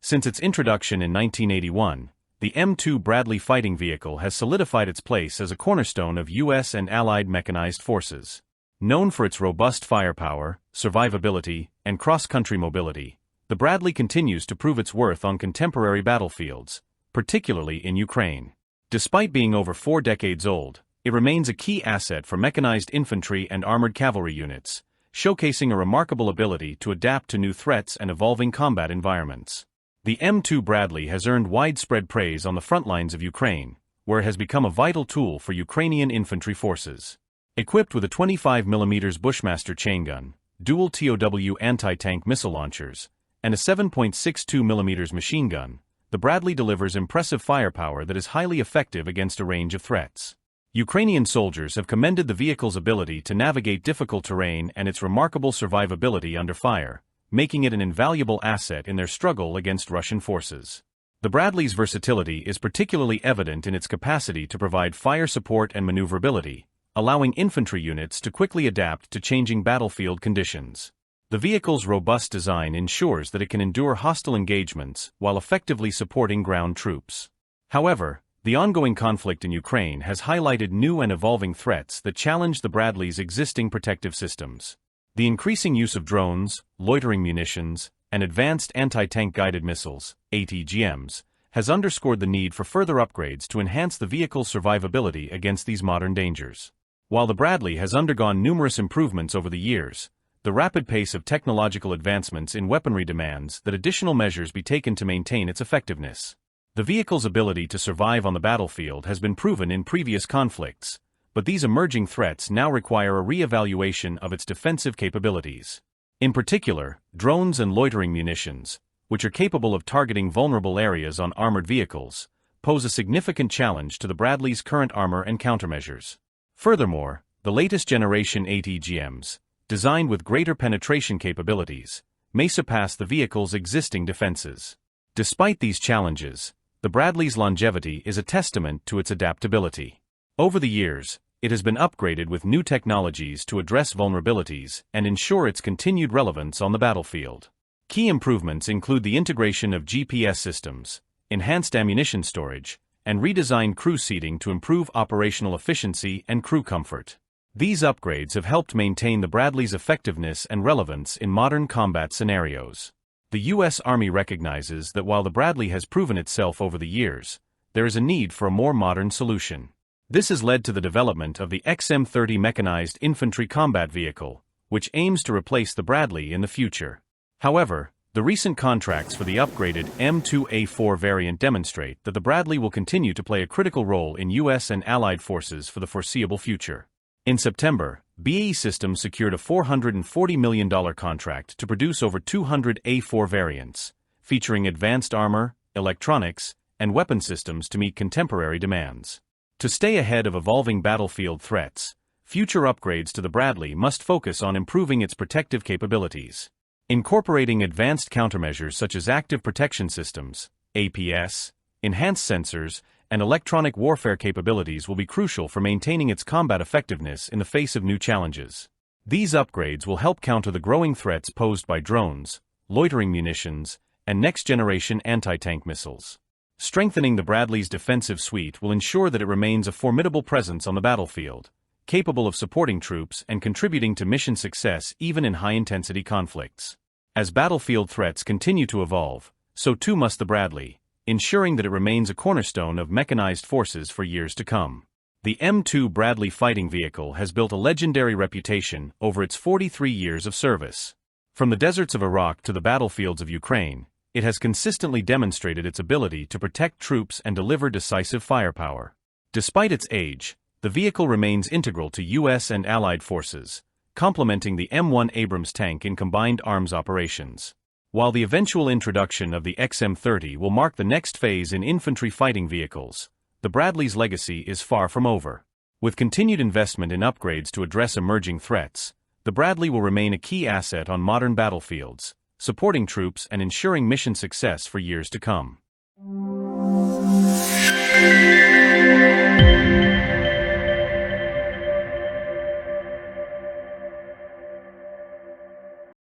Since its introduction in 1981, the M2 Bradley fighting vehicle has solidified its place as a cornerstone of U.S. and Allied mechanized forces. Known for its robust firepower, survivability, and cross-country mobility, the Bradley continues to prove its worth on contemporary battlefields, particularly in Ukraine. Despite being over 4 decades old, it remains a key asset for mechanized infantry and armored cavalry units, showcasing a remarkable ability to adapt to new threats and evolving combat environments. The M2 Bradley has earned widespread praise on the front lines of Ukraine, where it has become a vital tool for Ukrainian infantry forces. Equipped with a 25mm Bushmaster chaingun, dual TOW anti-tank missile launchers, and a 7.62mm machine gun, the Bradley delivers impressive firepower that is highly effective against a range of threats. Ukrainian soldiers have commended the vehicle's ability to navigate difficult terrain and its remarkable survivability under fire, making it an invaluable asset in their struggle against Russian forces. The Bradley's versatility is particularly evident in its capacity to provide fire support and maneuverability, allowing infantry units to quickly adapt to changing battlefield conditions. The vehicle's robust design ensures that it can endure hostile engagements while effectively supporting ground troops. However, the ongoing conflict in Ukraine has highlighted new and evolving threats that challenge the Bradley's existing protective systems. The increasing use of drones, loitering munitions, and advanced anti-tank guided missiles, ATGMs, has underscored the need for further upgrades to enhance the vehicle's survivability against these modern dangers. While the Bradley has undergone numerous improvements over the years, the rapid pace of technological advancements in weaponry demands that additional measures be taken to maintain its effectiveness. The vehicle's ability to survive on the battlefield has been proven in previous conflicts, but these emerging threats now require a re-evaluation of its defensive capabilities. In particular, drones and loitering munitions, which are capable of targeting vulnerable areas on armored vehicles, pose a significant challenge to the Bradley's current armor and countermeasures. Furthermore, the latest generation ATGMs, designed with greater penetration capabilities, may surpass the vehicle's existing defenses. Despite these challenges, the Bradley's longevity is a testament to its adaptability. Over the years, it has been upgraded with new technologies to address vulnerabilities and ensure its continued relevance on the battlefield. Key improvements include the integration of GPS systems, enhanced ammunition storage, and redesigned crew seating to improve operational efficiency and crew comfort. These upgrades have helped maintain the Bradley's effectiveness and relevance in modern combat scenarios. The U.S. Army recognizes that while the Bradley has proven itself over the years, there is a need for a more modern solution. This has led to the development of the XM30 Mechanized Infantry Combat Vehicle, which aims to replace the Bradley in the future. However, the recent contracts for the upgraded M2A4 variant demonstrate that the Bradley will continue to play a critical role in U.S. and Allied forces for the foreseeable future. In September, BAE Systems secured a $440 million contract to produce over 200 A4 variants, featuring advanced armor, electronics, and weapon systems to meet contemporary demands. To stay ahead of evolving battlefield threats, future upgrades to the Bradley must focus on improving its protective capabilities. Incorporating advanced countermeasures such as active protection systems, APS, enhanced sensors, and electronic warfare capabilities will be crucial for maintaining its combat effectiveness in the face of new challenges. These upgrades will help counter the growing threats posed by drones, loitering munitions, and next-generation anti-tank missiles. Strengthening the Bradley's defensive suite will ensure that it remains a formidable presence on the battlefield, capable of supporting troops and contributing to mission success even in high-intensity conflicts. As battlefield threats continue to evolve, so too must the Bradley, ensuring that it remains a cornerstone of mechanized forces for years to come. The M2 Bradley fighting vehicle has built a legendary reputation over its 43 years of service. From the deserts of Iraq to the battlefields of Ukraine, it has consistently demonstrated its ability to protect troops and deliver decisive firepower. Despite its age, the vehicle remains integral to U.S. and Allied forces, complementing the M1 Abrams tank in combined arms operations. While the eventual introduction of the XM30 will mark the next phase in infantry fighting vehicles, the Bradley's legacy is far from over. With continued investment in upgrades to address emerging threats, the Bradley will remain a key asset on modern battlefields, supporting troops and ensuring mission success for years to come.